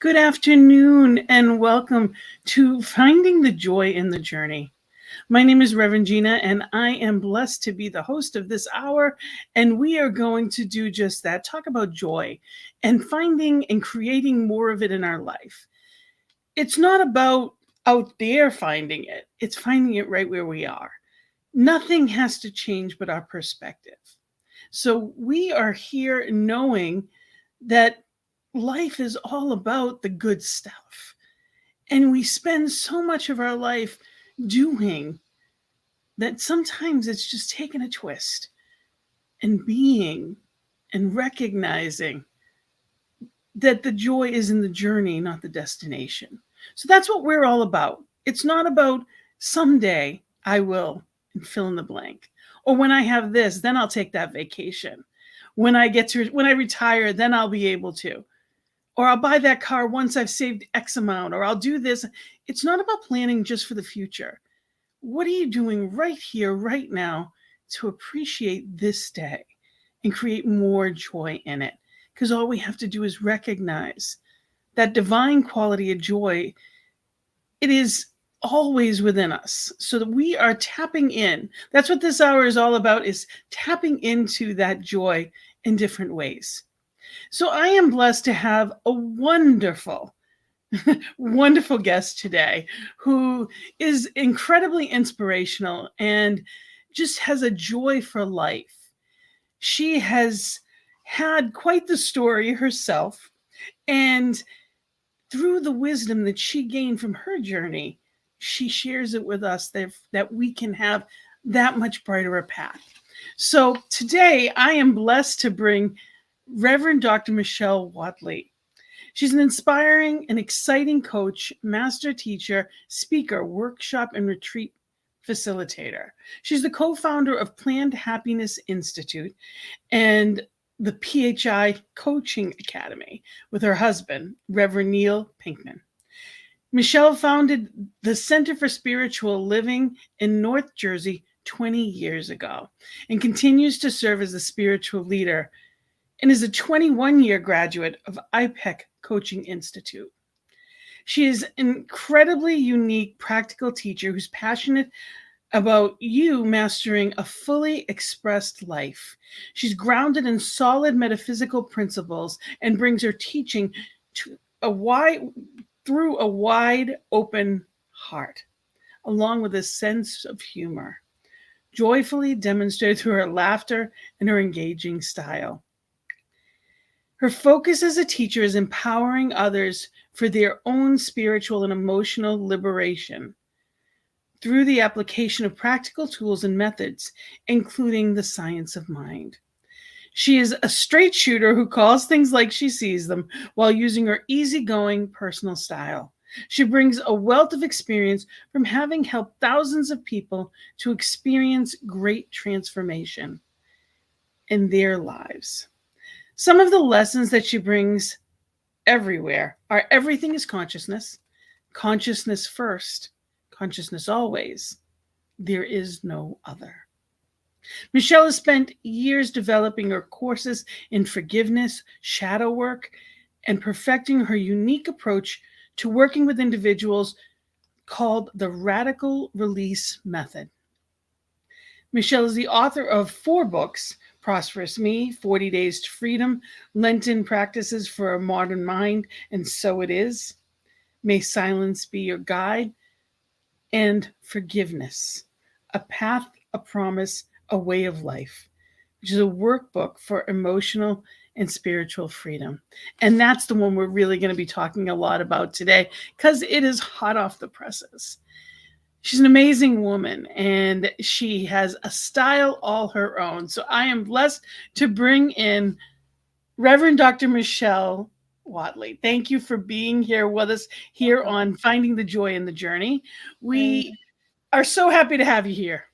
Good afternoon and welcome to Finding the Joy in the Journey. My name is Rev Gina and I am blessed to be the host of this hour. And we are going to do just that, talk about joy and finding and creating more of it in our life. It's not about out there finding it, it's finding it right where we are. Nothing has to change but our perspective. So we are here knowing that life is all about the good stuff. And we spend so much of our life doing that sometimes it's just taking a twist and being and recognizing that the joy is in the journey, not the destination. So that's what we're all about. It's not about someday I will and fill in the blank. Or when I have this, then I'll take that vacation. When I retire, then I'll be able to. Or I'll buy that car once I've saved X amount, or I'll do this. It's not about planning just for the future. What are you doing right here, right now, to appreciate this day and create more joy in it? Because all we have to do is recognize that divine quality of joy. It is always within us, so that we are tapping in. That's what this hour is all about, is tapping into that joy in different ways. So I am blessed to have a wonderful, wonderful guest today who is incredibly inspirational and just has a joy for life. She has had quite the story herself, and through the wisdom that she gained from her journey, she shares it with us that we can have that much brighter a path. So today I am blessed to bring Reverend Dr. Michelle Wadleigh. She's an inspiring and exciting coach, master teacher, speaker, workshop, and retreat facilitator. She's the co-founder of Planned Happiness Institute and the PHI Coaching Academy with her husband, Reverend Neil Pinkman. Michelle founded the Center for Spiritual Living in North Jersey 20 years ago and continues to serve as a spiritual leader and is a 21-year graduate of IPEC Coaching Institute. She is an incredibly unique practical teacher who's passionate about you mastering a fully expressed life. She's grounded in solid metaphysical principles and brings her teaching to through a wide open heart, along with a sense of humor, joyfully demonstrated through her laughter and her engaging style. Her focus as a teacher is empowering others for their own spiritual and emotional liberation through the application of practical tools and methods, including the science of mind. She is a straight shooter who calls things like she sees them while using her easygoing personal style. She brings a wealth of experience from having helped thousands of people to experience great transformation in their lives. Some of the lessons that she brings everywhere are everything is consciousness, consciousness first, consciousness always, there is no other. Michelle has spent years developing her courses in forgiveness, shadow work, and perfecting her unique approach to working with individuals called the Radical Release Method. Michelle is the author of 4 books: Prosperous Me, 40 Days to Freedom, Lenten Practices for a Modern Mind, and So It Is, May Silence Be Your Guide, and Forgiveness, A Path, a Promise, a Way of Life, which is a workbook for emotional and spiritual freedom. And that's the one we're really going to be talking a lot about today because it is hot off the presses. She's an amazing woman and she has a style all her own. So I am blessed to bring in Reverend Dr. Michelle Wadleigh. Thank you for being here with us here on Finding the Joy in the Journey. We are so happy to have you here.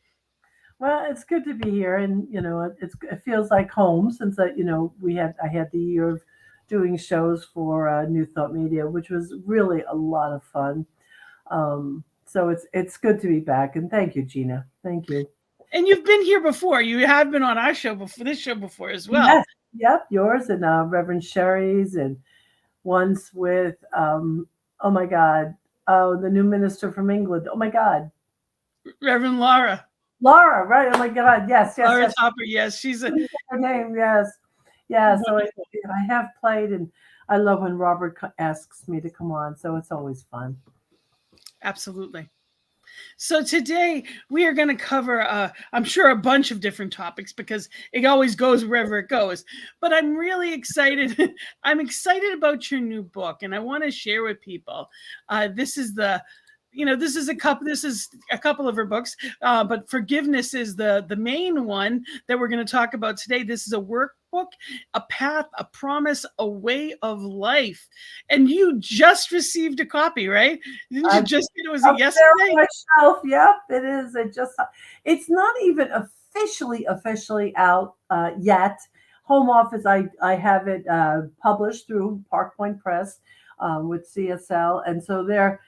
Well, it's good to be here, and it feels like home since I had the year of doing shows for New Thought Media, which was really a lot of fun. So it's good to be back, and thank you, Gina. Thank you. And you've been here before. You have been on our show before, this show before as well. Yes, yep, yours and Reverend Sherry's, and once with, oh my God, oh, the new minister from England. Oh my God, Reverend Laura. Laura, right? Oh my God, yes, yes, Laura yes. Topper, yes, she's a Her name, yes, yeah. So wonderful. I have played, and I love when Robert asks me to come on. So it's always fun. Absolutely. So today we are going to cover, I'm sure, a bunch of different topics because it always goes wherever it goes. But I'm really excited. I'm excited about your new book, and I want to share with people. This is the this is a couple. This is a couple of her books, but forgiveness is the main one that we're going to talk about today. This is a workbook, a path, a promise, a way of life, and you just received a copy, right? Didn't you I'm just? Was it up there yesterday? on my shelf. Yep, it is. It's not even officially out yet. Home office, I have it published through Park Point Press with CSL, and so they're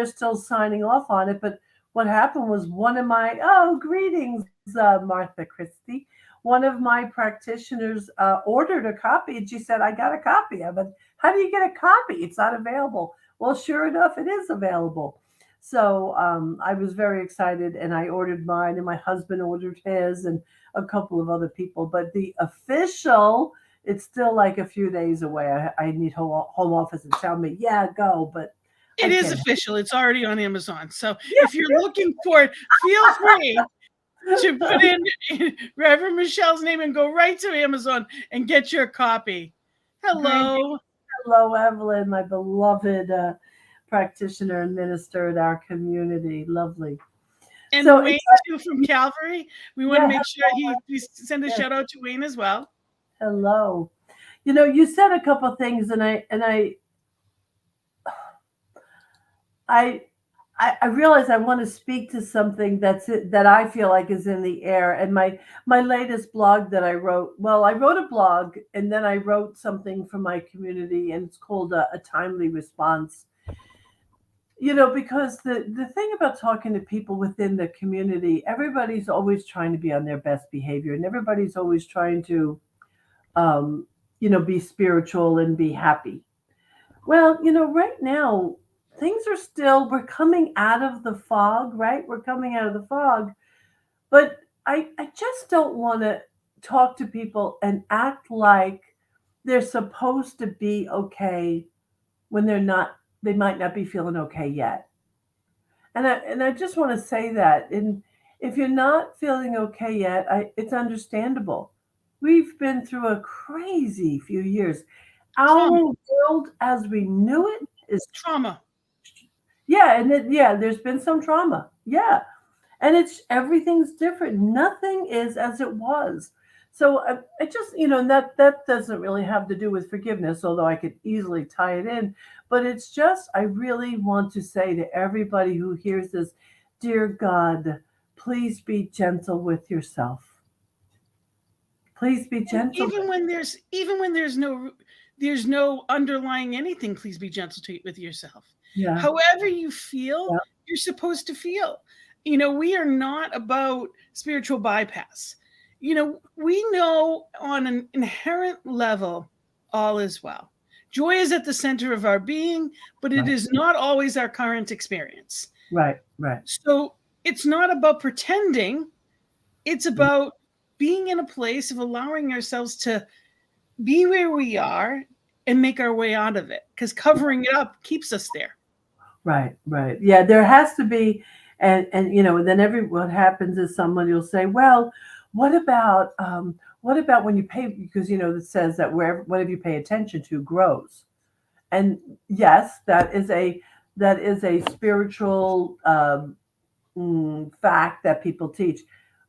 still signing off on it. But what happened was one of my greetings, Martha Christie. One of my practitioners ordered a copy, and she said, "I got a copy of it." How do you get a copy? It's not available. Well, sure enough, it is available. So I was very excited, and I ordered mine, and my husband ordered his, and a couple of other people. But the official, it's still like a few days away. I need home office to tell me, yeah, go, but It I is can't. official. It's already on Amazon. So Yeah, if you're looking for it, feel free to put in Reverend Michelle's name and go right to Amazon and get your copy. great. Hello. Hello, Evelyn, my beloved practitioner and minister in our community. Lovely. So And Wayne, it's too, from Calvary. We want to yeah. make sure we send a Hello. shout out to Wayne as well. Hello. You said a couple things, and I I realize I want to speak to something that I feel like is in the air. And my latest blog that I wrote, well, I wrote a blog, and then I wrote something for my community, and it's called a timely response. Because the thing about talking to people within the community, everybody's always trying to be on their best behavior, and everybody's always trying to um, be spiritual and be happy. Well, right now, we're coming out of the fog, right? We're coming out of the fog. But I just don't want to talk to people and act like they're supposed to be okay when they might not be feeling okay yet. And I just want to say that. And if you're not feeling okay yet, it's understandable. We've been through a crazy few years. Our Trauma. world as we knew it is, Trauma. yeah, yeah, there's been some trauma. Yeah. And everything's different. Nothing is as it was. So I just, that doesn't really have to do with forgiveness, although I could easily tie it in. But it's just, I really want to say to everybody who hears this, dear God, please be gentle with yourself. Please be And gentle. even when there's no underlying anything, please be gentle with yourself. Yeah. However you feel, Yeah. you're supposed to feel. We are not about spiritual bypass. We know on an inherent level all is well. Joy is at the center of our being, but it Right. is not always our current experience. Right. Right. So it's not about pretending, it's Mm. about being in a place of allowing ourselves to be where we are and make our way out of it, because covering it up keeps us there. Right. Right. Yeah. There has to be, and then what happens is somebody will say, well, what about when you pay, because it says that whatever you pay attention to grows. And yes, that is a spiritual fact that people teach.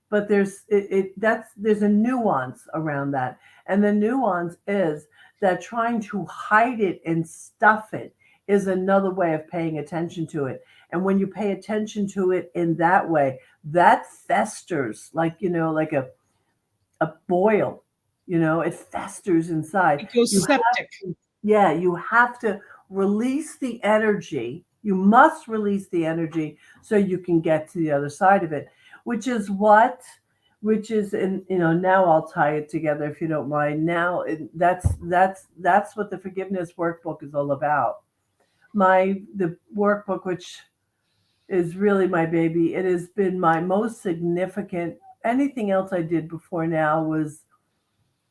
But there's a nuance around that, and the nuance is that trying to hide it and stuff it is another way of paying attention to it. And when you pay attention to it in that way, that festers like a boil. It festers inside. It goes You have septic. to, yeah, you have to release the energy. You must release the energy so you can get to the other side of it, which is what which is, and now I'll tie it together if you don't mind. Now that's what the forgiveness workbook is all about. The workbook, which is really my baby, it has been my most significant. Anything else I did before now was,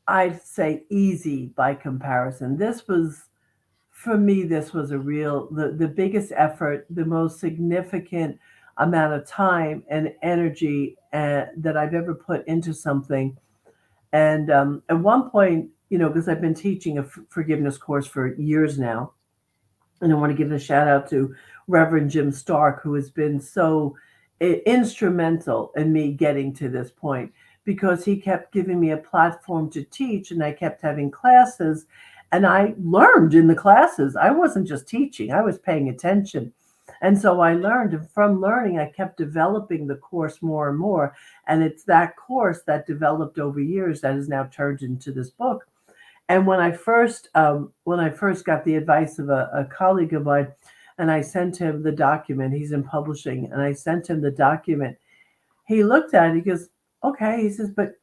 I'd say, easy by comparison. This was, for me, this was the biggest effort, the most significant amount of time and energy that I've ever put into something. And at one point, because I've been teaching a forgiveness course for years now, and I want to give a shout out to Reverend Jim Stark, who has been so instrumental in me getting to this point, because he kept giving me a platform to teach, and I kept having classes, and I learned in the classes. I wasn't just teaching, I was paying attention. And so I learned, and from learning, I kept developing the course more and more. And it's that course that developed over years that has now turned into this book. And when I first got the advice of a colleague of mine, and I sent him the document, he's in publishing, and I sent him the document. He looked at it, he goes, okay, he says, but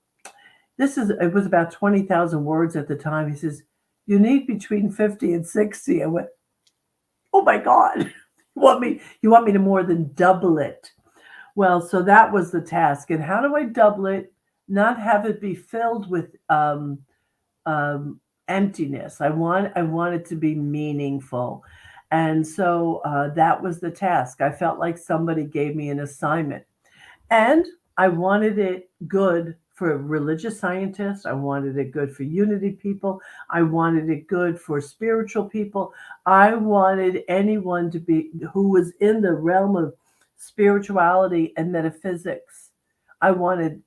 it was about 20,000 words at the time. He says, you need between 50 and 60. I went, oh my God, you want me to more than double it? Well, so that was the task. And how do I double it? Not have it be filled with emptiness. I want it to be meaningful. And so that was the task. I felt like somebody gave me an assignment, and I wanted it good for religious scientists. I wanted it good for unity people. I wanted it good for spiritual people. I wanted anyone to be who was in the realm of spirituality and metaphysics. I wanted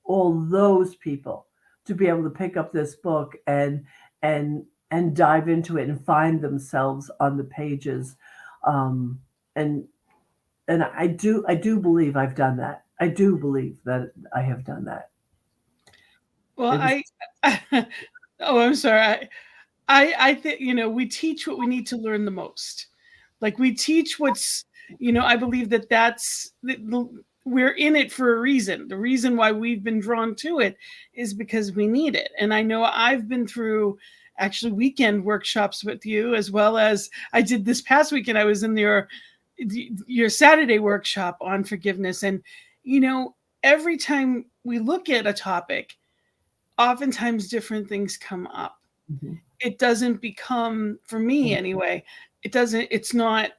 all those people to be able to pick up this book and and dive into it and find themselves on the pages. Um, and and I do believe I've done that. I do believe that I have done that. Well, It was oh, I'm sorry. I think, we teach what we need to learn the most. Like we teach what's, I believe that we're in it for a reason. The reason why we've been drawn to it is because we need it. And I know I've been through actually weekend workshops with you, as well as I did this past weekend. I was in your Saturday workshop on forgiveness. And, you know, every time we look at a topic, oftentimes different things come up. mhm, It doesn't become, for me anyway, it's not,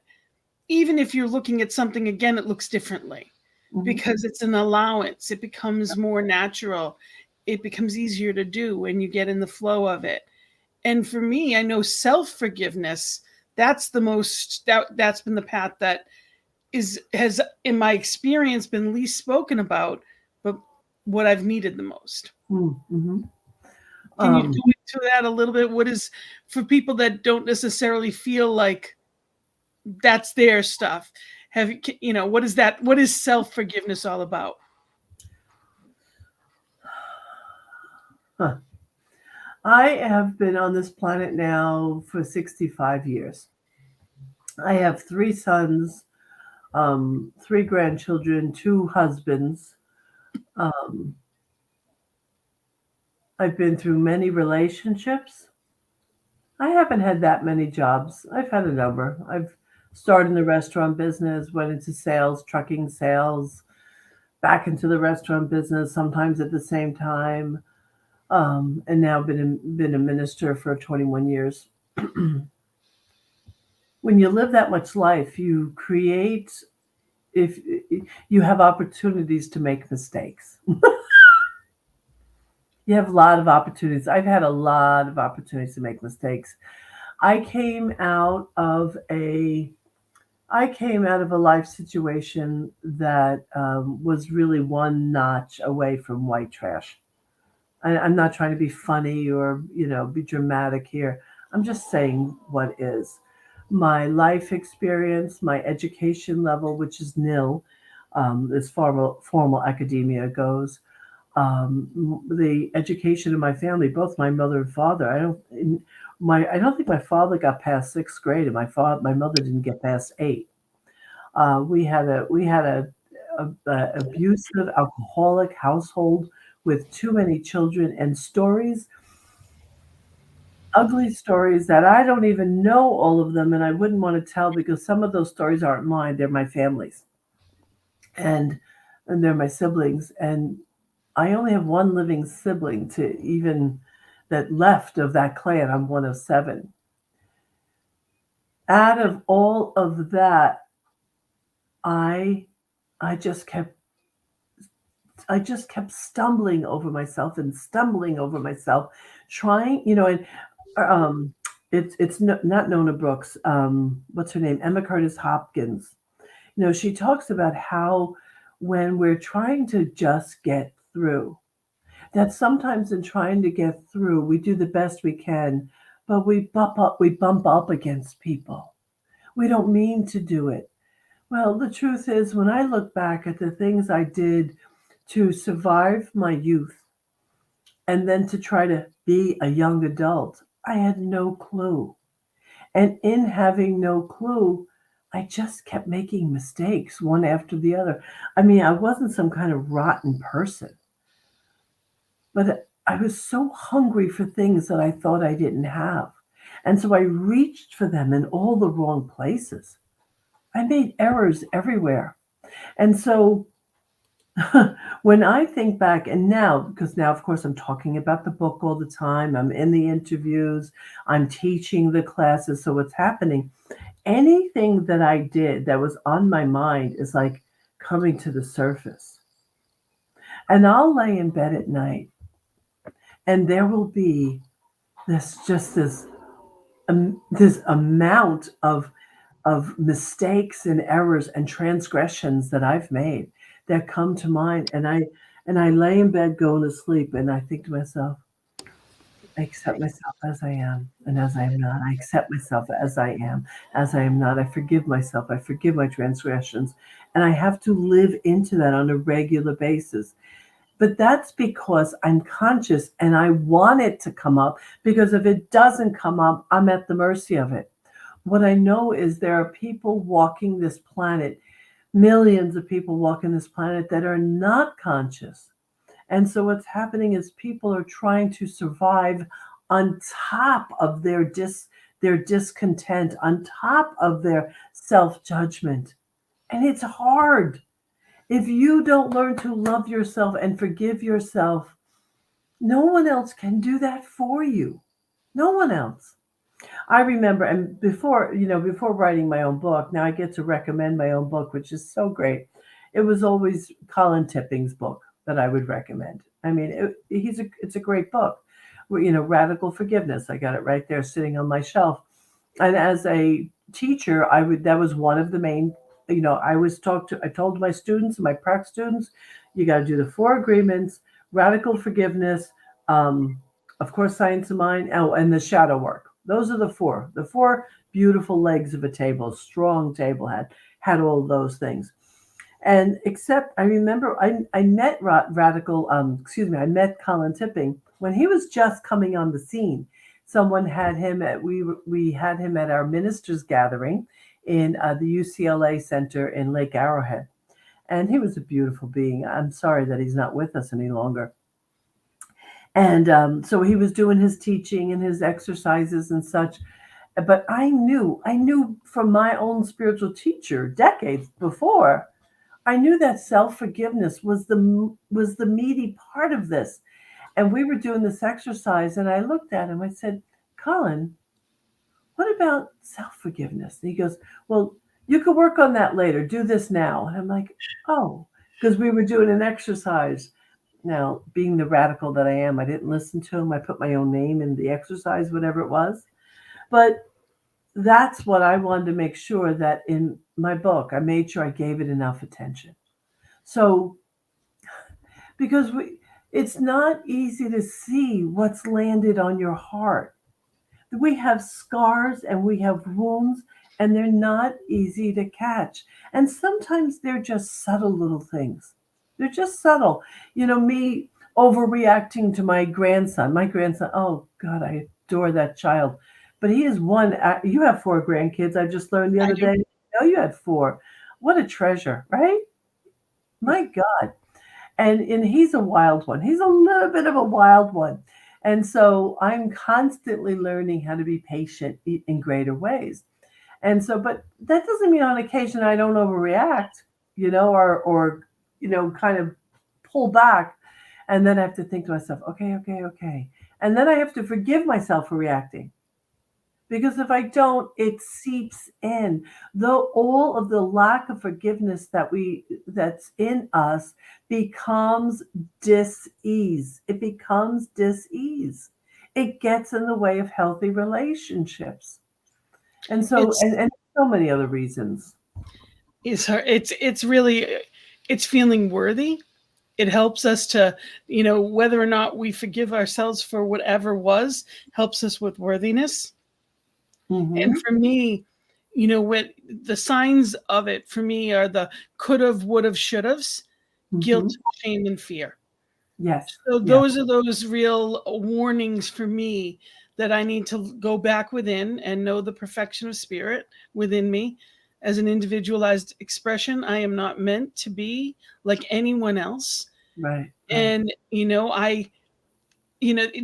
even if you're looking at something again, it looks differently mhm, because it's an allowance. It becomes more natural. It becomes easier to do when you get in the flow of it. And for me, I know self-forgiveness, that's been the path that has in my experience been least spoken about, but what I've needed the most. mhm, mhm. Can you go Um, into that a little bit? What is, for people that don't necessarily feel like that's their stuff? What is that? What is self forgiveness all about? huh. I have been on this planet now for 65 years. I have three sons, three grandchildren, two husbands. Um, I've been through many relationships. I haven't had that many jobs. I've had a number. I've started in the restaurant business, went into sales, trucking sales, back into the restaurant business, sometimes at the same time, and now been a minister for 21 years. When you live that much life, you create, if you have opportunities to make mistakes. You have a lot of opportunities. I've had a lot of opportunities to make mistakes. I came out of a I came out of a life situation that was really one notch away from white trash. I'm not trying to be funny or be dramatic here. I'm just saying what is. My life experience, my education level, which is nil, as formal academia goes. The education of my family, both my mother and father. I don't think my father got past sixth grade, and my mother didn't get past eight. We had a abusive, alcoholic household with too many children and stories, ugly stories that I don't even know all of them, and I wouldn't want to tell because some of those stories aren't mine; they're my family's, and and they're my siblings, and I only have one living sibling to even that left of that clan. I'm one of seven. Out of all of that, I I just kept I just kept stumbling over myself and stumbling over myself, trying, and um, it's not Nona Brooks. What's her name? Emma Curtis Hopkins. She talks about how when we're trying to just get through, that sometimes in trying to get through, we do the best we can, but we bump up against people. We don't mean to do it. Well, the truth is, when I look back at the things I did to survive my youth and then to try to be a young adult, I had no clue. And in having no clue, I just kept making mistakes one after the other. I mean, I wasn't some kind of rotten person, but I was so hungry for things that I thought I didn't have. And so I reached for them in all the wrong places. I made errors everywhere. And so when I think back, and now, because now, of course, I'm talking about the book all the time, I'm in the interviews, I'm teaching the classes. So what's happening? Anything that I did that was on my mind is like coming to the surface. And I'll lay in bed at night, and there will be this amount of mistakes and errors and transgressions that I've made that come to mind, and I lay in bed going to sleep, and I think to myself, I accept myself as I am and as I am not. I accept myself as I am, as I am not. I forgive myself. I forgive my transgressions. And I have to live into that on a regular basis. But that's because I'm conscious and I want it to come up, because if it doesn't come up, I'm at the mercy of it. What I know is there are people walking this planet, millions of people walking this planet that are not conscious. And so what's happening is people are trying to survive on top of their discontent, on top of their self-judgment. And it's hard. If you don't learn to love yourself and forgive yourself, no one else can do that for you. No one else. I remember, and before writing my own book, now I get to recommend my own book, which is so great. It was always Colin Tipping's book that I would recommend. I mean, it's a great book. Radical Forgiveness. I got it right there sitting on my shelf. And as a teacher, that was one of the main, I told my students, my prac students, you got to do the four agreements, radical forgiveness, um, of course, science of mind, oh, and the shadow work. Those are the four beautiful legs of a table, strong table had all those things. And except I remember I met radical, excuse me, I met Colin Tipping when he was just coming on the scene. Someone had him at we had him at our ministers gathering in the UCLA Center in Lake Arrowhead, and he was a beautiful being. I'm sorry that he's not with us any longer. And so he was doing his teaching and his exercises and such. But I knew from my own spiritual teacher decades before, I knew that self-forgiveness was the meaty part of this. And we were doing this exercise, and I looked at him. I said, Colin, what about self-forgiveness? And he goes, well, you could work on that later. Do this now. And I'm like, oh, because we were doing an exercise. Now, being the radical that I am, I didn't listen to him. I put my own name in the exercise, whatever it was. But that's what I wanted to make sure that in my book, I made sure I gave it enough attention. So, because it's not easy to see what's landed on your heart. We have scars and we have wounds, and they're not easy to catch. And sometimes they're just subtle little things. They're just subtle. Me overreacting to my grandson. My grandson, oh God, I adore that child. But he is one. You have four grandkids. I just learned the I other do. day. No, you had four. What a treasure, right? My God. And he's a wild one. He's a little bit of a wild one. And so I'm constantly learning how to be patient in greater ways. And so, but that doesn't mean on occasion I don't overreact, or kind of pull back. And then I have to think to myself, okay, okay, okay. And then I have to forgive myself for reacting. Because if I don't, it seeps in. Though all of the lack of forgiveness that's in us becomes dis-ease. It becomes dis-ease. It gets in the way of healthy relationships. And so It's and so many other reasons. it's hard. It's really it's feeling worthy. It helps us to, whether or not we forgive ourselves for whatever was, helps us with worthiness. And Hmm. for me, what the signs of it for me are the could have, would have, should have's, guilt, Hmm. shame, and fear. Yes. So Yeah. those are those real warnings for me that I need to go back within and know the perfection of spirit within me. As an individualized expression, I am not meant to be like anyone else. Right. Right. And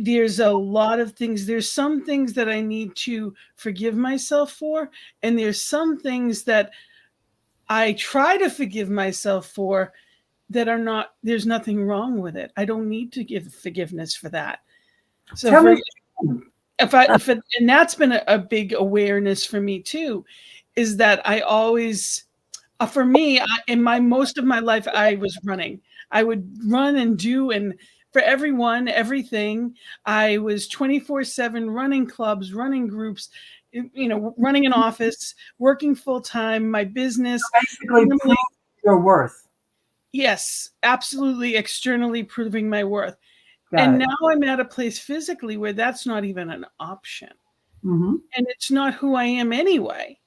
there's a lot of things. There's some things that I need to forgive myself for, and there's some things that I try to forgive myself for that are not, there's nothing wrong with it. I don't need to give forgiveness for that. So Tell for me. if it, and that's been a big awareness for me too, is that I always, for me, in my most of my life, I was running. I would run and do, and for everyone, everything. I was 24/7 running clubs, running groups, running an office, working full time, my business, Basically prove family. your worth. Yes, absolutely, externally proving my worth. Got And it. now I'm at a place physically where that's not even an option. Hmm. And it's not who I am anyway.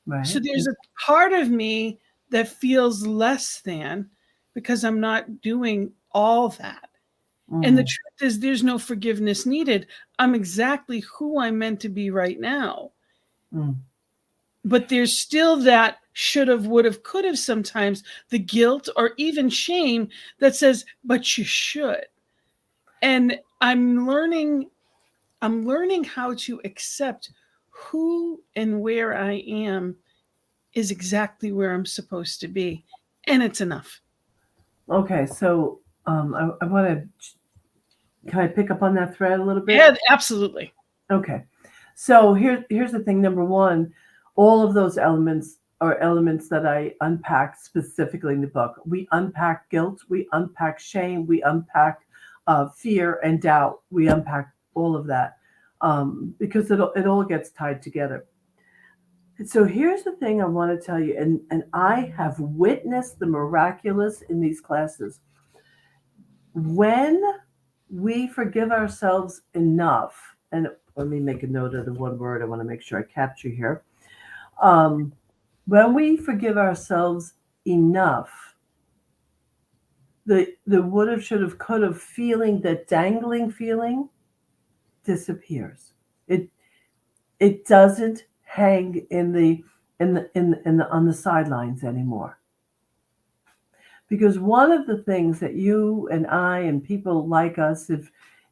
So Right. there's a part of me that feels less than because I'm not doing all that. And the Hmm. truth is, there's no forgiveness needed. I'm exactly who I'm meant to be right now. Mm. But there's still that should have, would have, could have sometimes, the guilt or even shame that says, but you should. And I'm learning how to accept who and where I am is exactly where I'm supposed to be. And it's enough. Okay, so I want to. Can I pick up on that thread a little bit? Yeah, absolutely. Okay, so here's the thing. Number one, all of those elements are elements that I unpack specifically in the book. We unpack guilt, we unpack shame, we unpack fear and doubt. We unpack all of that because it all gets tied together. So here's the thing I want to tell you, and I have witnessed the miraculous in these classes. When we forgive ourselves enough, and let me make a note of the one word I want to make sure I capture here. Um, when we forgive ourselves enough, the would have, should have, could have feeling, that dangling feeling disappears. It it doesn't hang in the on the sidelines anymore. Because one of the things that you and I and people like us,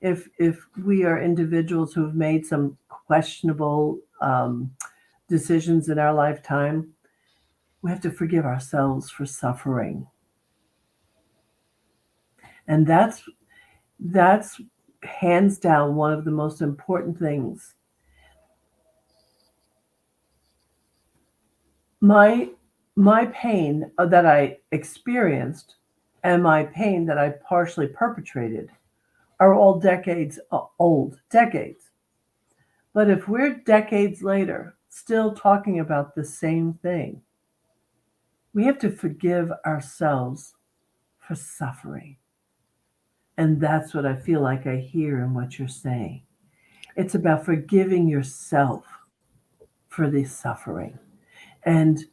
if we are individuals who have made some questionable decisions in our lifetime, we have to forgive ourselves for suffering, and that's hands down one of the most important things. My my pain that I experienced and my pain that I partially perpetrated are all decades old, decades. But if we're decades later still talking about the same thing, we have to forgive ourselves for suffering. And that's what I feel like I hear in what you're saying. It's about forgiving yourself for the suffering. And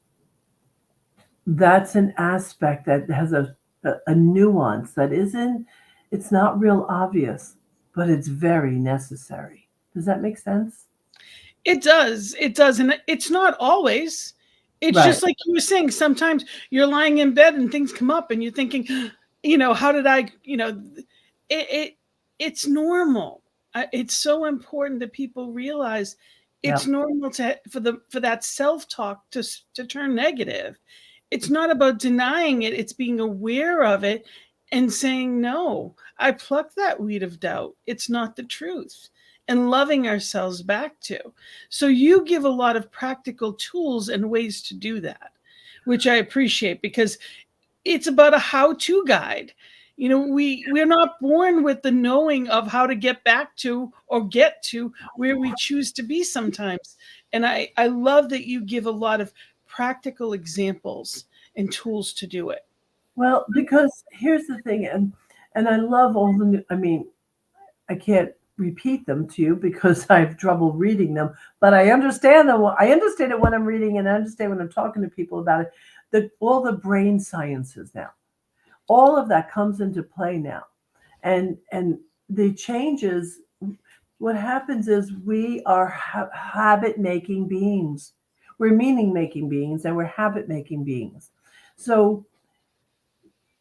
that's an aspect that has a nuance that isn't, it's not real obvious, but it's very necessary. Does that make sense? It does. It does. And it's not always. It's Right. just like you were saying, sometimes you're lying in bed and things come up and you're thinking, how did I, it, it it's normal. It's so important that people realize it's Yep. normal for that self-talk to turn negative. It's not about denying it, it's being aware of it and saying, no, I plucked that weed of doubt. It's not the truth. And loving ourselves back to. So you give a lot of practical tools and ways to do that, which I appreciate because it's about a how-to guide. We're not born with the knowing of how to get back to or get to where we choose to be sometimes. And I love that you give a lot of practical examples and tools to do it. Well, because here's the thing, and I love all the new, I mean, I can't repeat them to you because I have trouble reading them, but I understand them. I understand it when I'm reading, and I understand when I'm talking to people about it. All the brain sciences now, all of that comes into play now, and the changes. What happens is we are habit making beings. We're meaning making beings, and we're habit making beings. So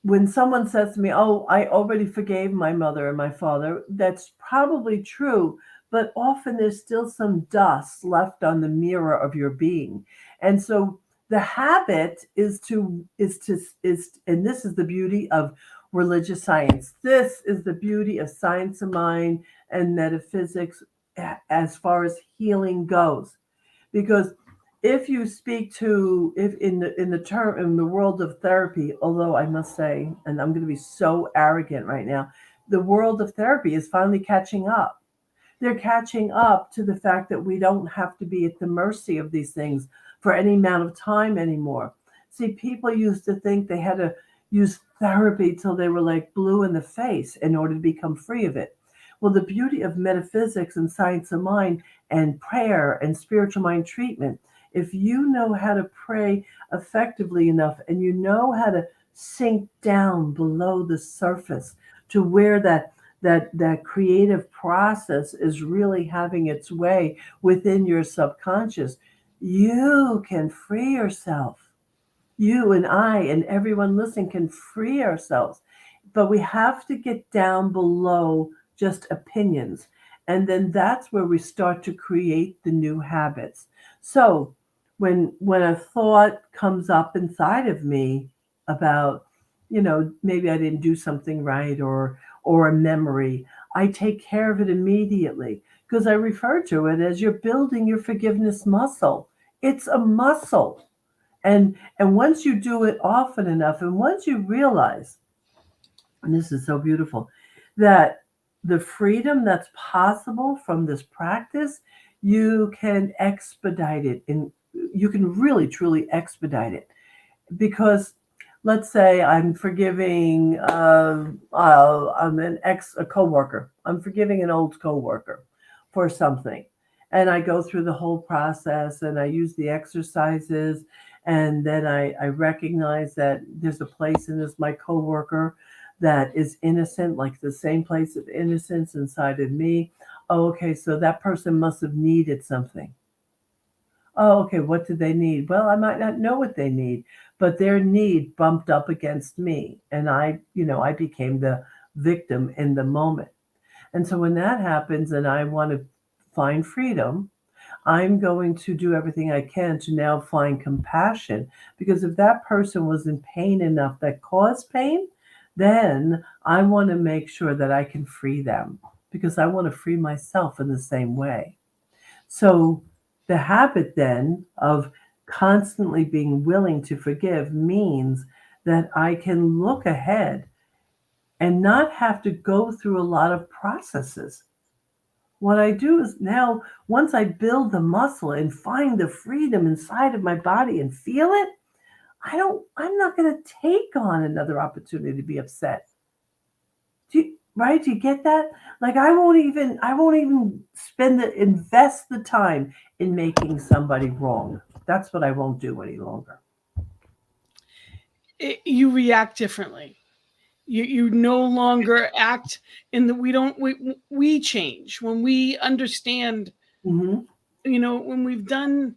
when someone says to me, "Oh, I already forgave my mother and my father," that's probably true, but often there's still some dust left on the mirror of your being. And so the habit is and this is the beauty of religious science. This is the beauty of science of mind and metaphysics as far as healing goes, because if you speak to if in the world of therapy, although I must say, and I'm going to be so arrogant right now, the world of therapy is finally catching up. They're catching up to the fact that we don't have to be at the mercy of these things for any amount of time anymore. See, people used to think they had to use therapy till they were like blue in the face in order to become free of it. Well, the beauty of metaphysics and science of mind and prayer and spiritual mind treatment, if you know how to pray effectively enough and you know how to sink down below the surface to where that creative process is really having its way within your subconscious, you can free yourself. You and I and everyone listening can free ourselves. But we have to get down below just opinions. And then that's where we start to create the new habits. So when a thought comes up inside of me about, maybe I didn't do something right, or a memory, I take care of it immediately because I refer to it as you're building your forgiveness muscle. It's a muscle. And once you do it often enough, and once you realize, and this is so beautiful, that the freedom that's possible from this practice, you can expedite it, and you can really truly expedite it. Because let's say I'm forgiving I'm a coworker. I'm forgiving an old coworker for something, and I go through the whole process and I use the exercises, and then I recognize that there's a place in this my coworker that is innocent, like the same place of innocence inside of me. Oh, okay, so that person must have needed something. Oh, okay. What do they need? Well, I might not know what they need, but their need bumped up against me. And I became the victim in the moment. And so when that happens and I want to find freedom, I'm going to do everything I can to now find compassion. Because if that person was in pain enough that caused pain, then I want to make sure that I can free them because I want to free myself in the same way. So the habit then of constantly being willing to forgive means that I can look ahead and not have to go through a lot of processes. What I do is now, once I build the muscle and find the freedom inside of my body and feel it, I'm not going to take on another opportunity to be upset. Right? Do you get that? Like I won't even invest the time in making somebody wrong. That's what I won't do any longer. You react differently. You no longer act in the we don't we change when we understand, Hmm. when we've done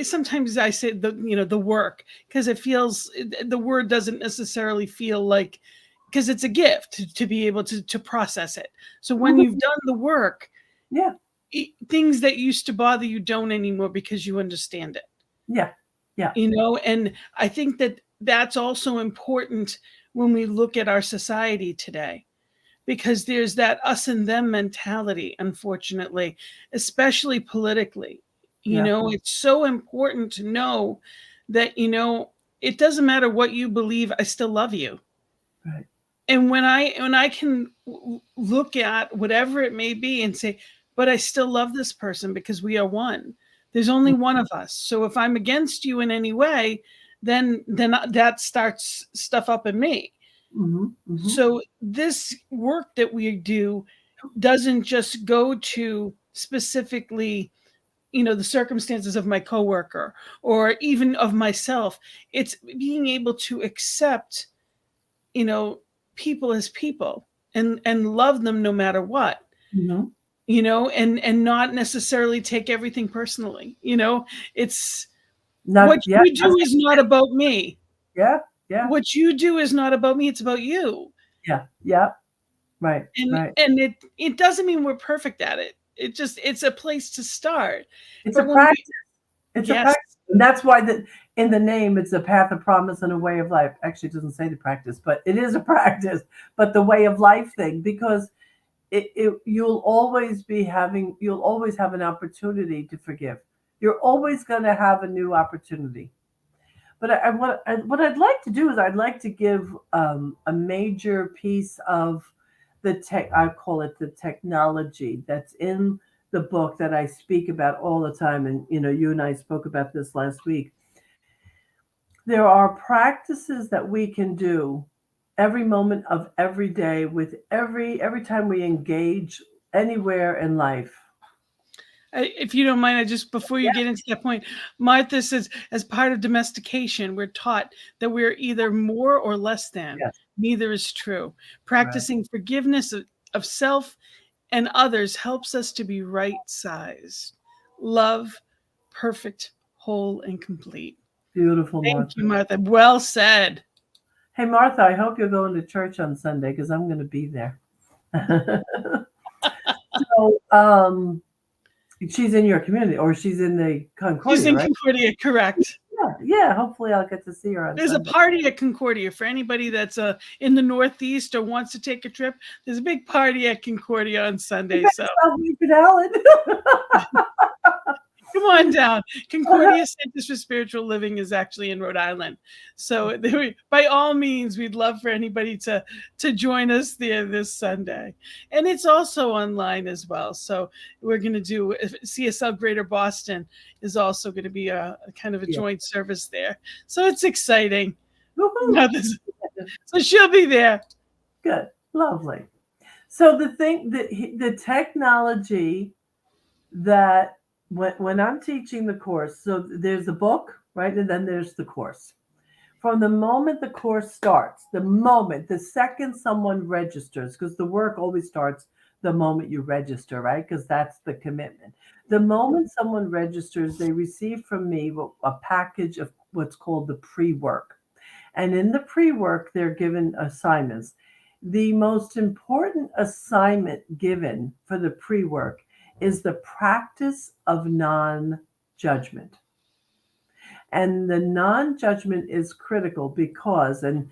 sometimes I say the work, because it feels, the word doesn't necessarily feel like, because it's a gift to be able to process it. So when Mhm. you've done the work, Yeah. things that used to bother you don't anymore because you understand it. Yeah. Yeah. And I think that that's also important when we look at our society today, because there's that us and them mentality, unfortunately, especially politically. Yeah. It's so important to know that, it doesn't matter what you believe, I still love you. Right. And when I can look at whatever it may be and say, but I still love this person because we are one. There's only one of us. So if I'm against you in any way, then that starts stuff up in me. Mm-hmm. Mm-hmm. So this work that we do doesn't just go to specifically, the circumstances of my coworker or even of myself. It's being able to accept, you know, people as people, and love them no matter what, Mm-hmm. and not necessarily take everything personally. It's Not. what Yeah. you do is not about me. Yeah. Yeah. What you do is not about me, it's about you. Yeah. Yeah. Right. and Right. and it doesn't mean we're perfect at it. It's a place to start. It's a But when we practice. It's a yes, practice. And that's why in the name it's a path of promise and a way of life. Actually, it doesn't say the practice, but it is a practice. But the way of life thing, because you'll always have an opportunity to forgive. You're always going to have a new opportunity. But what I'd like to do is I'd like to give a major piece of the tech. I call it the technology that's in the book that I speak about all the time. And you and I spoke about this last week. There are practices that we can do every moment of every day with every time we engage anywhere in life. if you don't mind, I just, before you get into that point, Martha says, as part of domestication, we're taught that we're either more or less than. Yes, Neither is true. right. Practicing forgiveness of self and others helps us to be right sized. Love, perfect, whole, and complete. Beautiful, Thank you, Martha. Martha. Well said. Hey, Martha, I hope you're going to church on Sunday because I'm going to be there. So, she's in your community or she's in the She's Concordia, in right? Concordia, correct. Yeah, yeah. Hopefully, I'll get to see her on There's a Sunday. party at Concordia for anybody that's in the Northeast or wants to take a trip. There's a big party at Concordia on You Sunday. better So stop weeping, Alan. come on down. Concordia Centers for Spiritual Living is actually in Rhode Island. So by all means, we'd love for anybody to join us there this Sunday. And it's also online as well. So we're going to do CSL Greater Boston is also going to be a kind of a Yeah. joint service there. So it's exciting. Woohoo. So she'll be there. Good, lovely. So the technology that when I'm teaching the course, so there's a book, right, and then there's the course. From the moment the course starts, the second someone registers, because the work always starts the moment you register, right? Because that's the commitment. The moment someone registers, they receive from me a package of what's called the pre-work. And in the pre-work, they're given assignments. The most important assignment given for the pre-work is the practice of non-judgment. And the non-judgment is critical because and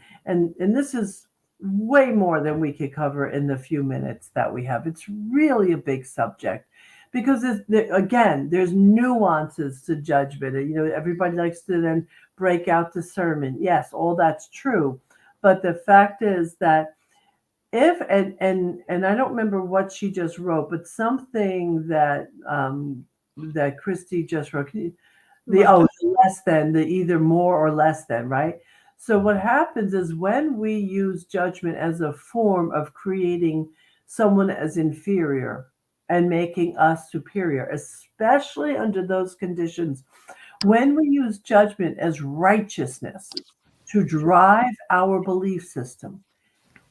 this is way more than we could cover in the few minutes that we have. It's really a big subject because again, there's nuances to judgment. Everybody likes to then break out discernment. Yes, all that's true, but the fact is that if and I don't remember what she just wrote, but something that Christy just wrote. The less than, the either more or less than, right? So what happens is when we use judgment as a form of creating someone as inferior and making us superior, especially under those conditions, when we use judgment as righteousness to drive our belief system,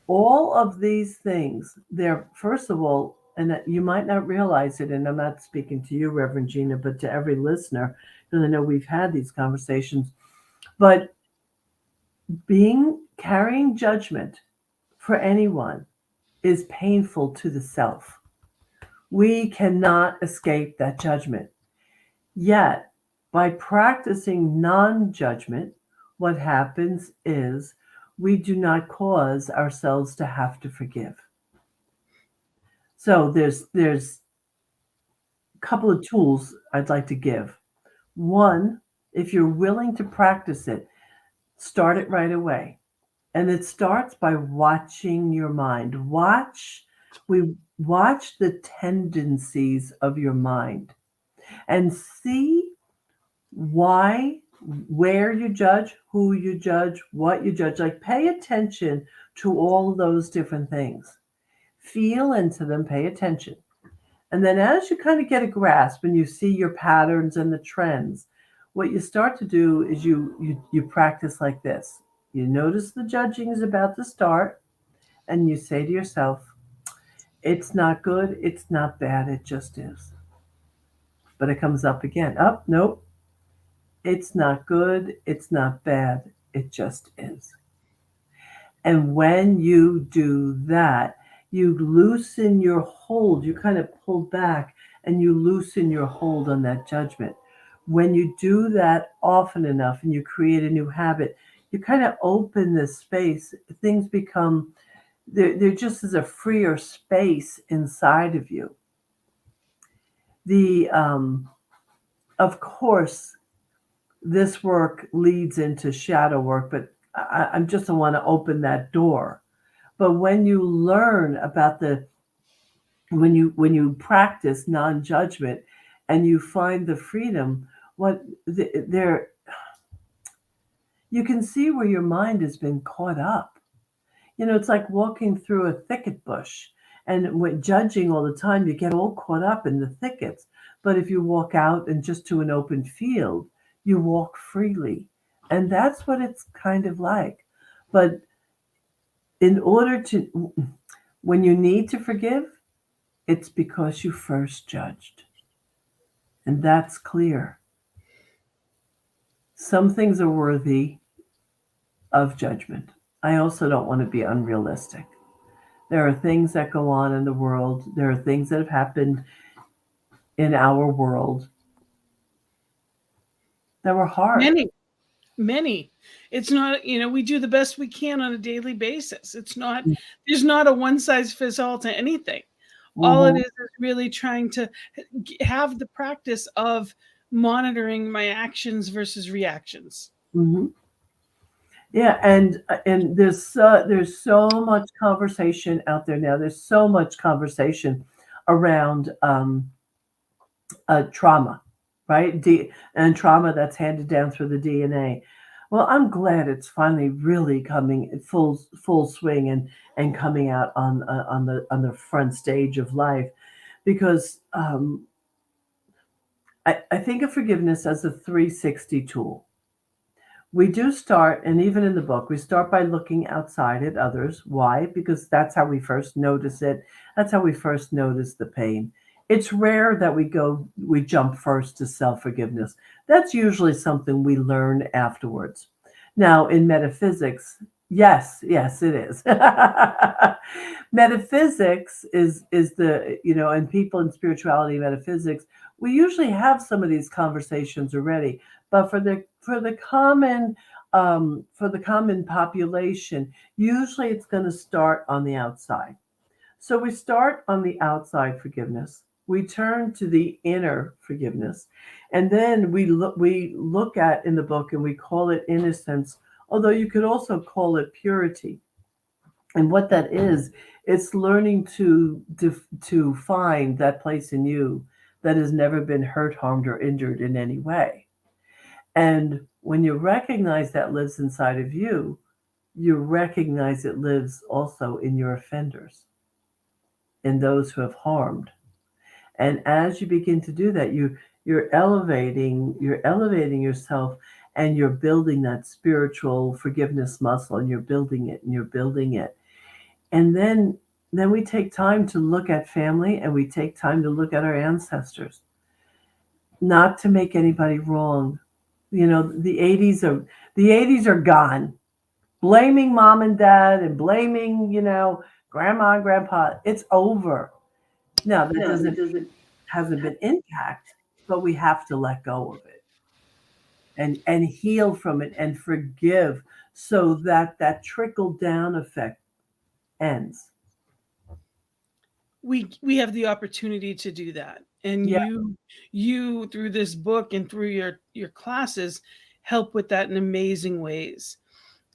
all of these things, they're first of all and that you might not realize it. And I'm not speaking to you, Reverend Gina, but to every listener, because I know we've had these conversations. But being carrying judgment for anyone is painful to the self. We cannot escape that judgment. Yet, by practicing non judgment, what happens is we do not cause ourselves to have to forgive. So there's a couple of tools I'd like to give. One, if you're willing to practice it, start it right away. And it starts by watching your mind. We watch the tendencies of your mind and see why, where you judge, who you judge, what you judge. Like pay attention to all of those different things. Feel into them, pay attention. And then as you kind of get a grasp and you see your patterns and the trends, what you start to do is you practice like this. You notice the judging is about to start and you say to yourself, it's not good, it's not bad, it just is. But it comes up again. Up, nope. It's not good, it's not bad, it just is. And when you do that, you loosen your hold. You kind of pull back and you loosen your hold on that judgment. When you do that often enough and you create a new habit, you kind of open this space. Things become, there just is a freer space inside of you. The, of course, this work leads into shadow work, but I just don't want to open that door. But when you learn about when you practice non-judgment and you find the freedom, there you can see where your mind has been caught up. It's like walking through a thicket bush, and when judging all the time, you get all caught up in the thickets. But if you walk out and just to an open field, you walk freely, and that's what it's kind of like. But in order to, when you need to forgive, it's because you first judged. And that's clear. Some things are worthy of judgment. I also don't want to be unrealistic. There are things that go on in the world, there are things that have happened in our world that were hard. Many, many. It's not, we do the best we can on a daily basis. There's not a one size fits all to anything. All it Mm-hmm. is really trying to have the practice of monitoring my actions versus reactions. Mm-hmm. Yeah, and there's so much conversation out there now. There's so much conversation around trauma, right? And trauma that's handed down through the DNA. Well, I'm glad it's finally really coming in full swing and coming out on the front stage of life, because I think of forgiveness as a 360 tool. We do start, and even in the book, we start by looking outside at others. Why? Because that's how we first notice it. That's how we first notice the pain. It's rare that we jump first to self forgiveness. That's usually something we learn afterwards. Now, in metaphysics, yes, it is. Metaphysics is and people in spirituality, metaphysics, we usually have some of these conversations already. But for the common population, usually it's going to start on the outside. So we start on the outside forgiveness. We turn to the inner forgiveness, and then we look at in the book, and we call it innocence. Although you could also call it purity. And what that is, it's learning to find that place in you that has never been hurt, harmed, or injured in any way. And when you recognize that lives inside of you, you recognize it lives also in your offenders, in those who have harmed. And as you begin to do that, you're elevating yourself, and you're building that spiritual forgiveness muscle, and you're building it and you're building it. And then then we take time to look at family and we take time to look at our ancestors, not to make anybody wrong. The 80s are gone. Blaming mom and dad and blaming, grandma and grandpa, it's over. Now that No, that doesn't doesn't. hasn't been impact, but we have to let go of it and heal from it and forgive so that that trickle down effect ends. We have the opportunity to do that, and Yeah. you through this book and through your classes help with that in amazing ways.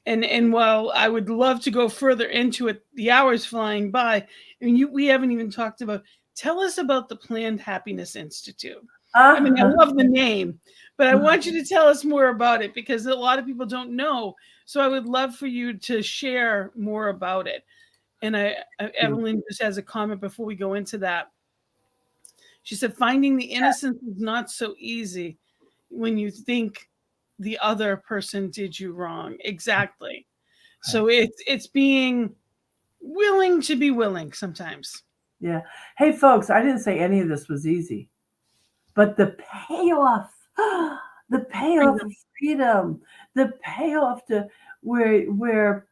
And while I would love to go further into it, the hours flying by, and we haven't even talked about. Tell us about the Planned Happiness Institute. I mean, I Uh, love the name, but I want you to tell us more about it because a lot of people don't know. So I would love for you to share more about it. And Evelyn just has a comment before we go into that. She said, finding the innocence is not so easy when you think the other person did you wrong. Exactly. right. So it's being willing to be willing sometimes. Yeah. Hey, folks, I didn't say any of this was easy, but the payoff, the I know. payoff of freedom, the payoff to where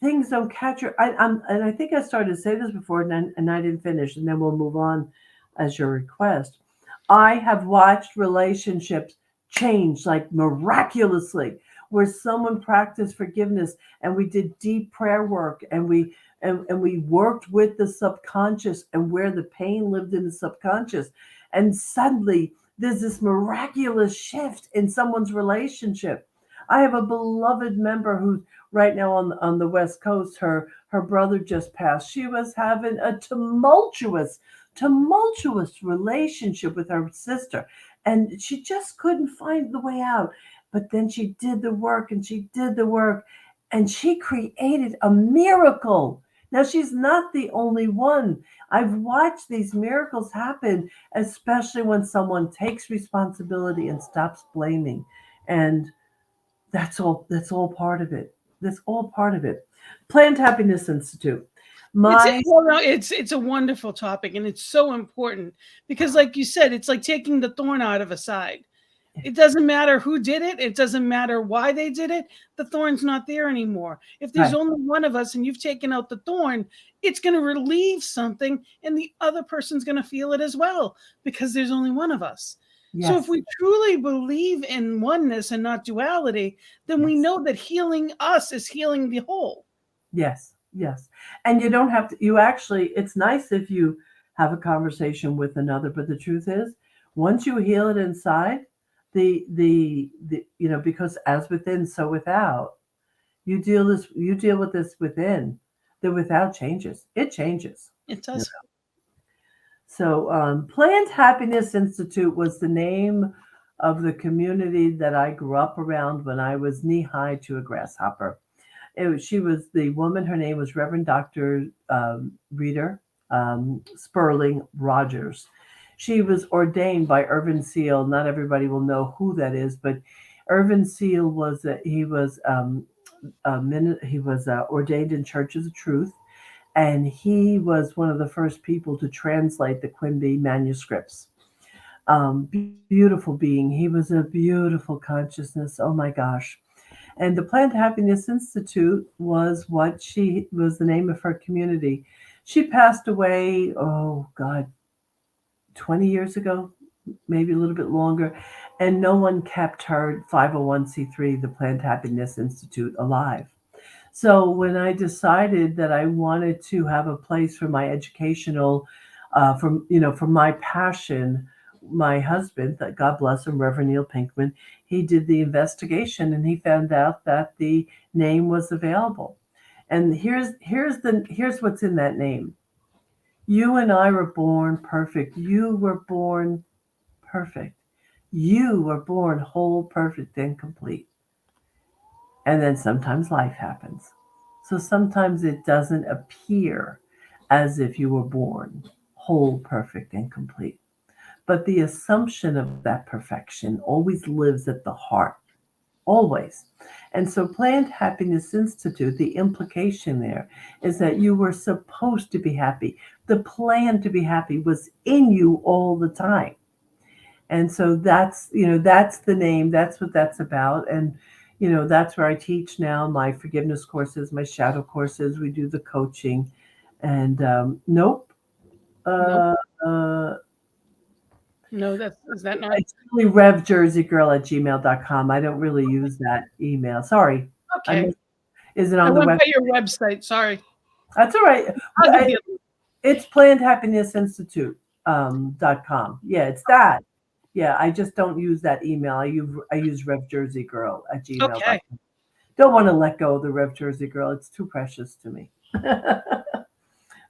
things don't catch your. And I think I started to say this before, and I didn't finish, and then we'll move on as your request. I have watched relationships change like miraculously, where someone practiced forgiveness and we did deep prayer work and we worked with the subconscious and where the pain lived in the subconscious. And suddenly there's this miraculous shift in someone's relationship. I have a beloved member who's right now on the West Coast. Her brother just passed. She was having a tumultuous relationship with her sister, and she just couldn't find the way out. But then she did the work and she did the work and she created a miracle. Now she's not the only one. I've watched these miracles happen, especially when someone takes responsibility and stops blaming. And that's all part of it. That's all part of it. Planned Happiness Institute. It's My well, no, it's a wonderful topic and it's so important because, like you said, it's like taking the thorn out of a side. It doesn't matter who did it. It doesn't matter why they did it. The thorn's not there anymore. If there's Right. only one of us and you've taken out the thorn, it's going to relieve something and the other person's going to feel it as well because there's only one of us. So if Yes. we truly believe in oneness and not duality, then we Yes. know that healing us is healing the whole. Yes, yes. And you don't have to, you actually, it's nice if you have a conversation with another, but the truth is, once you heal it inside, because as within, so without, you deal with this within, the without changes. It changes. It Yeah. does. So, Planned Happiness Institute was the name of the community that I grew up around when I was knee high to a grasshopper. She was the woman. Her name was Reverend Dr. Reader Sperling Rogers. She was ordained by Irvin Seal. Not everybody will know who that is, but Irvin Seal was he was ordained in Churches of Truth, and he was one of the first people to translate the Quimby manuscripts. Beautiful being. He was a beautiful consciousness. Oh my gosh. And the Plant Happiness Institute was the name of her community. She passed away, oh God, 20 years ago, maybe a little bit longer, and no one kept her 501c3, the Plant Happiness Institute, alive. So when I decided that I wanted to have a place for my educational, for my passion, my husband, that God bless him, Reverend Neil Pinkman, he did the investigation and he found out that the name was available. And here's what's in that name. You and I were born perfect. You were born perfect. You were born whole, perfect, and complete. And then sometimes life happens. So sometimes it doesn't appear as if you were born whole, perfect, and complete. But the assumption of that perfection always lives at the heart, always. And so, Planned Happiness Institute, the implication there is that you were supposed to be happy. The plan to be happy was in you all the time. And so that's the name, that's what that's about. And that's where I teach now my forgiveness courses, my shadow courses. We do the coaching. And nope. Nope. Uh, uh, No, is that not it's really revjerseygirl@gmail.com. I don't really use that email. Sorry. I okay? miss, is it I on the went web? by your website. Sorry. That's all right. I'll give you. It's Planned Happiness Institute .com. Yeah, it's that. Yeah, I just don't use that email. I use revjerseygirl@gmail.com. Okay. Don't want to let go of the Rev Jersey Girl. It's too precious to me.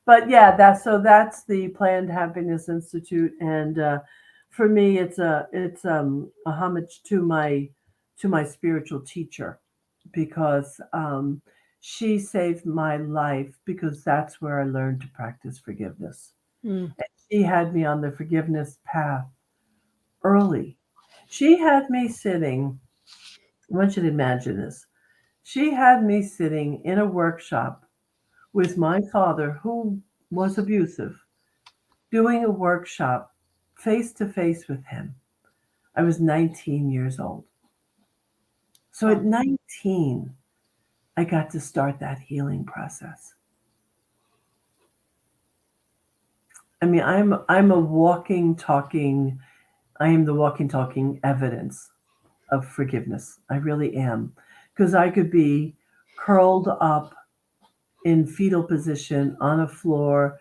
But yeah, that's the Planned Happiness Institute, and for me, it's a homage to my spiritual teacher, because she saved my life, because that's where I learned to practice forgiveness. Mm. And she had me on the forgiveness path early. She had me sitting. I want you to imagine this. She had me sitting in a workshop with my father, who was abusive, doing a workshop face to face with him. I was 19 years old. So Wow. at 19, I got to start that healing process. I mean, I am the walking, talking evidence of forgiveness. I really am. Because I could be curled up in fetal position on a floor,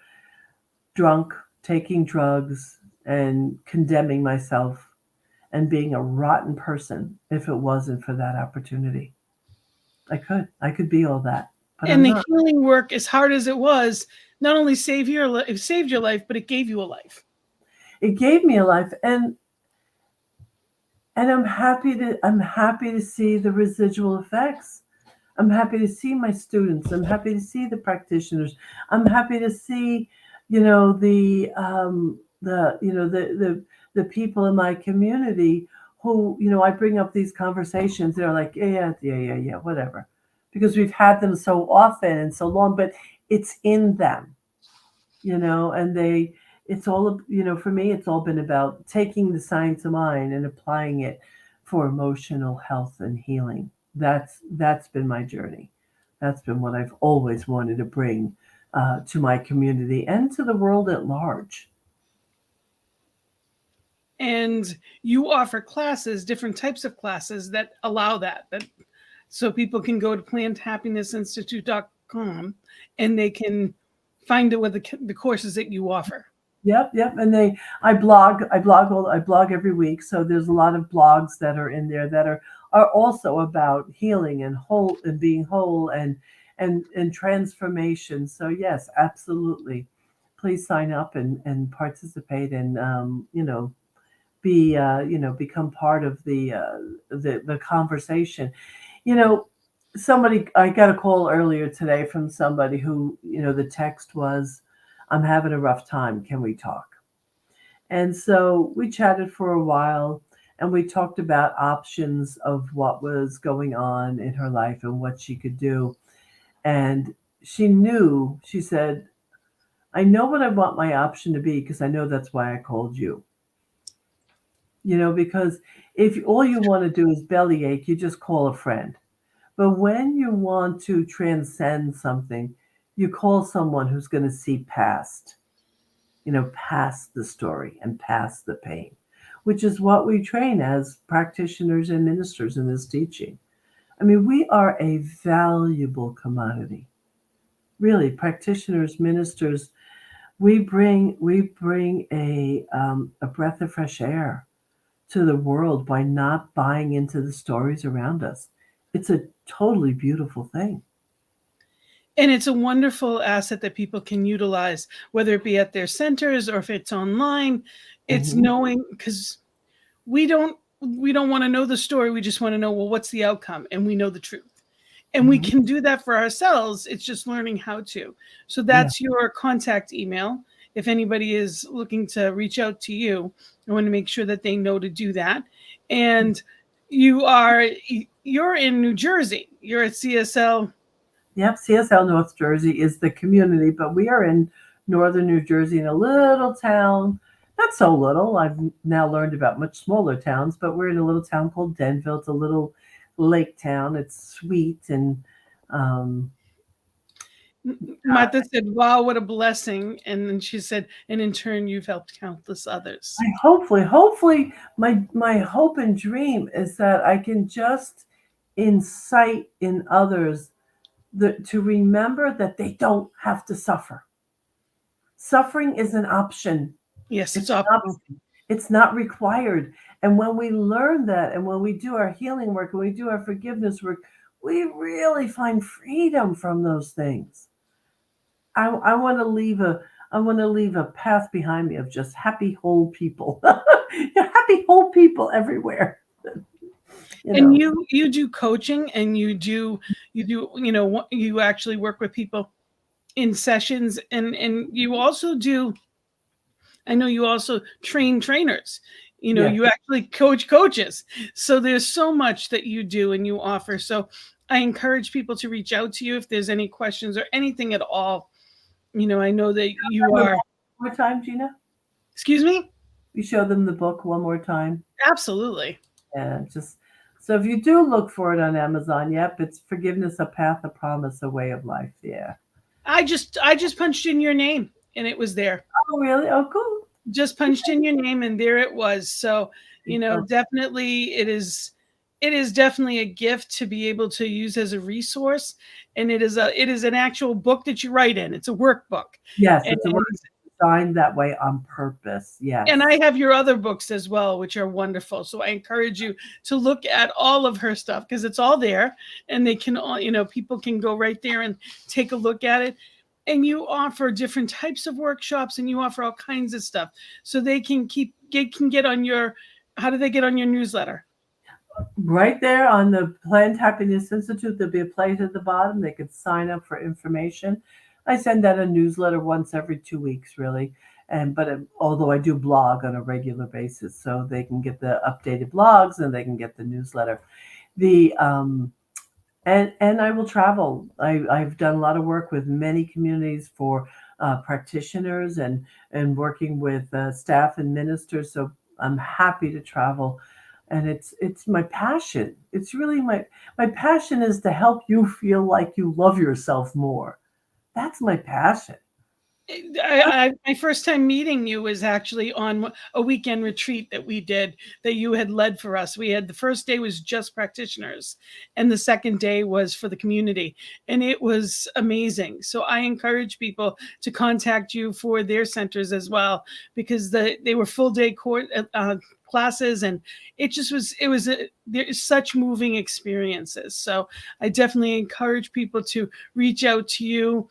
drunk, taking drugs, and condemning myself and being a rotten person if it wasn't for that opportunity. I could be all that, but And I'm the not. healing work, as hard as it was, not only it saved your life, but it gave you a life. It gave me a life, and I'm happy to see the residual effects. I'm happy to see my students. I'm happy to see the practitioners. I'm happy to see, the people in my community who, I bring up these conversations. They're like, yeah, yeah, yeah, yeah, yeah, whatever, because we've had them so often and so long. But it's in them, and it's all, for me, it's all been about taking the science of mind and applying it for emotional health and healing. That's been my journey. That's been what I've always wanted to bring to my community and to the world at large. And you offer classes, different types of classes that allow that so people can go to plannedhappinessinstitute.com and they can find out what the courses that you offer. Yep, yep. And I blog every week. So there's a lot of blogs that are in there that are also about healing and whole and being whole and transformation. So yes, absolutely. Please sign up and participate, and become part of the conversation. You know, somebody I got a call earlier today from somebody who, the text was, "I'm having a rough time. Can we talk?" And so we chatted for a while, and we talked about options of what was going on in her life and what she could do. And she said, "I know what I want my option to be, because I know that's why I called you." Because if all you want to do is bellyache, you just call a friend. But when you want to transcend something, you call someone who's going to see past the story and past the pain, which is what we train as practitioners and ministers in this teaching. I mean, we are a valuable commodity. Really, practitioners, ministers, we bring a breath of fresh air to the world by not buying into the stories around us. It's a totally beautiful thing. And it's a wonderful asset that people can utilize, whether it be at their centers or if it's online. It's Hmm. knowing, because we don't want to know the story. We just want to know, well, what's the outcome? And we know the truth. And we Hmm. can do that for ourselves. It's just learning how to. So Yeah. that's your contact email. If anybody is looking to reach out to you, I want to make sure that they know to do that. And you are you're in New Jersey. You're at CSL. Yep, CSL North Jersey is the community, but we are in northern New Jersey in a little town. Not so little. I've now learned about much smaller towns, but we're in a little town called Denville. It's a little lake town. It's sweet and um, Martha said, "Wow, what a blessing!" And then she said, "And in turn, you've helped countless others." hopefully, my hope and dream is that I can just incite in others to remember that they don't have to suffer. Suffering is an option. Yes, It's it's an optional. option. It's not required. And when we learn that, and when we do our healing work, and we do our forgiveness work, we really find freedom from those things. I want to leave a path behind me of just happy whole people, happy whole people everywhere. You And know, you do coaching, and you actually work with people in sessions, and you also do. I know you also train trainers. yes. You actually coach coaches. So there's so much that you do and you offer. So I encourage people to reach out to you if there's any questions or anything at all. I know that you One are. more time, Gina. Excuse me? You show them the book one more time. Absolutely. And just so if you do look for it on Amazon, yep, it's Forgiveness, a Path, a Promise, a Way of Life. Yeah. I just punched in your name and it was there. Oh, really? Oh, cool. Just punched in your name and there it was. So, definitely it is definitely a gift to be able to use as a resource. And it is an actual book that you write in. It's a workbook. Yes, And it's a word designed that way on purpose. Yes. and I have your other books as well, which are wonderful. So I encourage you to look at all of her stuff because it's all there and they can all, people can go right there and take a look at it. And you offer different types of workshops and you offer all kinds of stuff. So they can get on your, how do they get on your newsletter? Right there on the Planned Happiness Institute, there'll be a place at the bottom. They could sign up for information. I send out a newsletter once every 2 weeks, really. Although I do blog on a regular basis, so they can get the updated blogs and they can get the newsletter. The and I will travel. I've done a lot of work with many communities for practitioners and working with staff and ministers. So I'm happy to travel, and it's my passion. It's really my passion is to help you feel like you love yourself more. That's my passion. My first time meeting you was actually on a weekend retreat that we did that you had led for us. We had the first day was just practitioners and the second day was for the community. And it was amazing. So I encourage people to contact you for their centers as well, because they were full day classes and there's such moving experiences. So I definitely encourage people to reach out to you.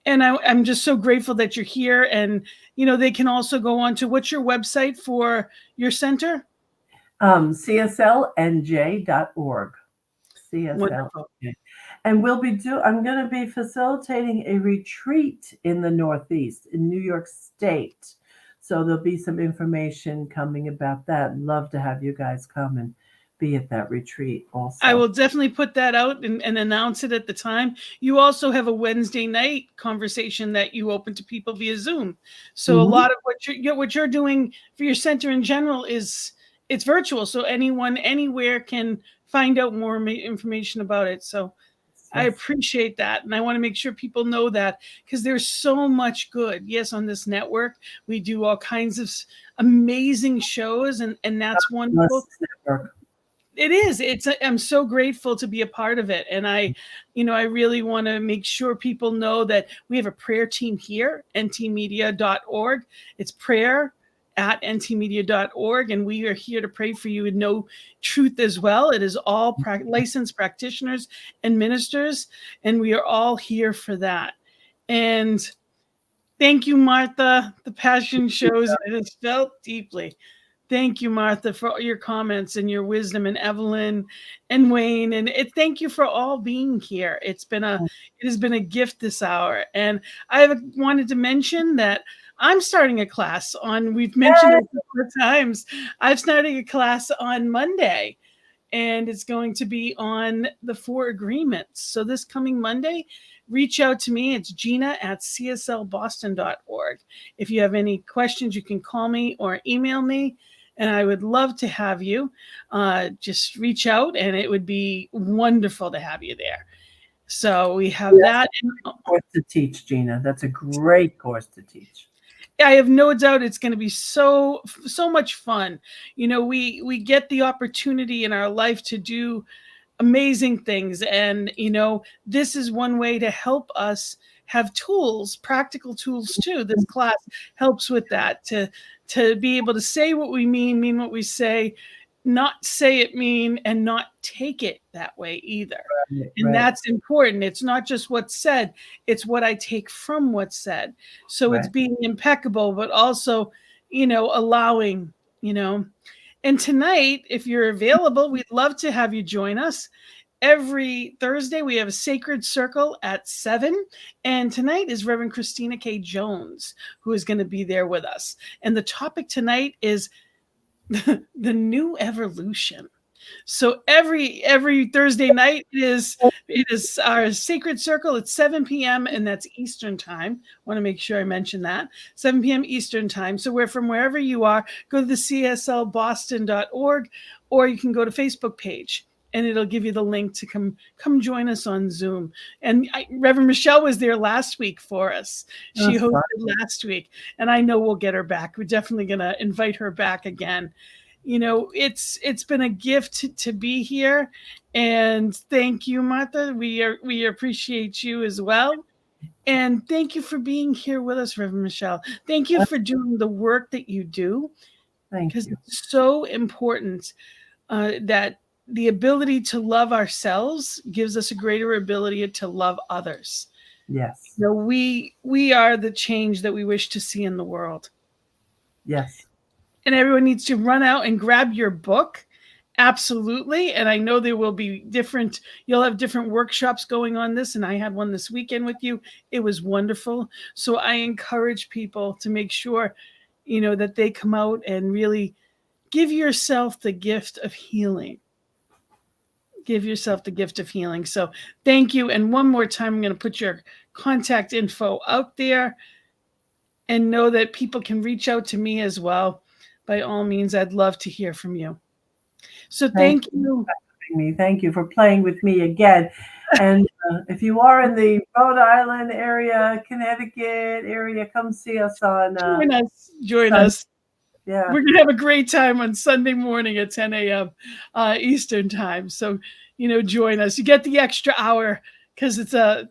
And I'm just so grateful that you're here. And, they can also go on to, what's your website for your center? CSLNJ.org. CSL. Wonderful. And I'm going to be facilitating a retreat in the Northeast, in New York State. So there'll be some information coming about that. I'd love to have you guys come and be at that retreat also. I will definitely put that out and announce it at the time. You also have a Wednesday night conversation that you open to people via Zoom. So a lot of what you're doing for your center in general it's virtual. So anyone, anywhere can find out more information about it. So I appreciate that. And I want to make sure people know that because there's so much good. Yes, on this network, we do all kinds of amazing shows and that's wonderful. It is. I'm so grateful to be a part of it. And I really want to make sure people know that we have a prayer team here, ntmedia.org. It's prayer@ntmedia.org. And we are here to pray for you and know truth as well. It is all licensed practitioners and ministers. And we are all here for that. And thank you, Martha. The passion shows it is felt deeply. Thank you, Martha, for all your comments and your wisdom, and Evelyn and Wayne. And thank you for all being here. It has been a gift this hour. And I wanted to mention that I'm starting a class we've mentioned it a couple of times. I'm starting a class on Monday. and it's going to be on the 4 agreements. So this coming Monday, reach out to me. It's Gina at cslboston.org. If you have any questions, you can call me or email me, and I would love to have you. Just reach out, and it would be wonderful to have you there. So we have that. Course to teach, Gina. That's a great course to teach. I have no doubt it's going to be so much fun. We get the opportunity in our life to do amazing things, and this is one way to help us have tools, practical tools too. This class helps with that, to be able to say what we mean what we say, not say it mean, and not take it that way either. And that's important. It's not just what's said, it's what I take from what's said. So it's being impeccable, but also, allowing, And tonight, if you're available, we'd love to have you join us. Every Thursday, we have a sacred circle at 7. And tonight is Reverend Christina K. Jones, who is going to be there with us. And the topic tonight is the new evolution. So every Thursday night it is our sacred circle at 7 p.m. and that's Eastern time. Want to make sure I mention that 7 p.m. Eastern time. So from wherever you are, go to the cslboston.org, or you can go to Facebook page, and it'll give you the link to come join us on Zoom. And Reverend Michelle was there last week for us. She hosted last week, and I know we'll get her back. We're definitely going to invite her back again. It's been a gift to be here, and thank you, Martha. We appreciate you as well, and thank you for being here with us, Reverend Michelle. Thank you for doing the work that you do, because it's so important that the ability to love ourselves gives us a greater ability to love others. Yes. We are the change that we wish to see in the world. Yes. And everyone needs to run out and grab your book. Absolutely. And I know there will be you'll have different workshops going on this. And I had one this weekend with you. It was wonderful. So I encourage people to make sure, that they come out and really give yourself the gift of healing. Give yourself the gift of healing. So thank you. And one more time, I'm going to put your contact info out there, and know that people can reach out to me as well. By all means, I'd love to hear from you. So thank you. Thank you for playing with me again. And if you are in the Rhode Island area, Connecticut area, come see us on. Join us. Yeah. We're going to have a great time on Sunday morning at 10 a.m. Eastern time. So, join us. You get the extra hour because it's the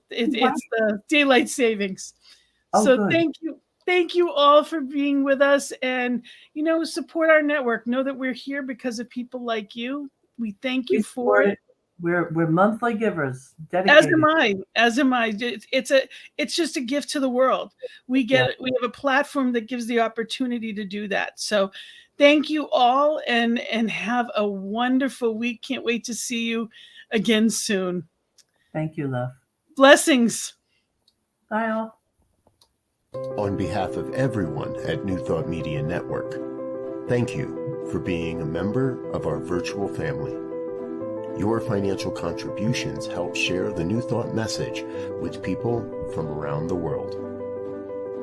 daylight savings. So good. Thank you. Thank you all for being with us, and, support our network. Know that we're here because of people like you. We thank you for it. We're monthly givers. Dedicated. As am I. It's just a gift to the world. We have a platform that gives the opportunity to do that. So thank you all, and have a wonderful week. Can't wait to see you again soon. Thank you, love. Blessings. Bye all. On behalf of everyone at New Thought Media Network, thank you for being a member of our virtual family. Your financial contributions help share the New Thought message with people from around the world.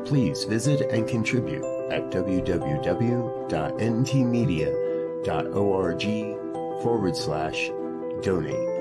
Please visit and contribute at www.ntmedia.org/donate.